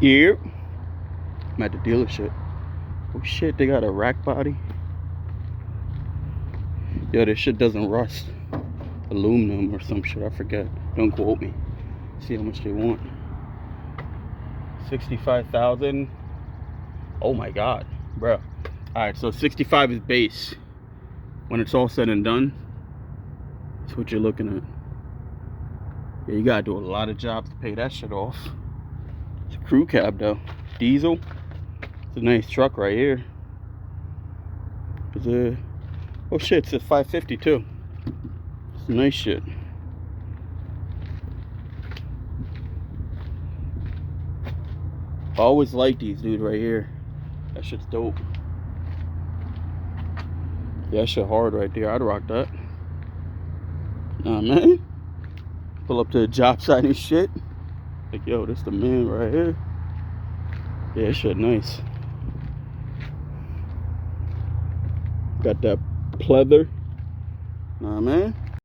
Yep. I'm at the dealership. Oh shit, they got a rack body. Yo, this shit doesn't rust. Aluminum or some shit, I forget. Don't quote me. See how much they want. 65,000. Oh my god, bro. Alright, so 65 is base. When it's all said and done, that's what you're looking at. Yeah, you gotta do a lot of jobs to pay that shit off. It's a crew cab though. Diesel. It's a nice truck right here. It's a, oh shit, it's a 550 too. It's nice shit. I always like these dude right here. That shit's dope. Yeah, that shit hard right there. I'd rock that. Nah, man. Pull up to the job site and shit. Like, yo, this the man right here. Yeah, that shit nice. Got that pleather. Nah, man.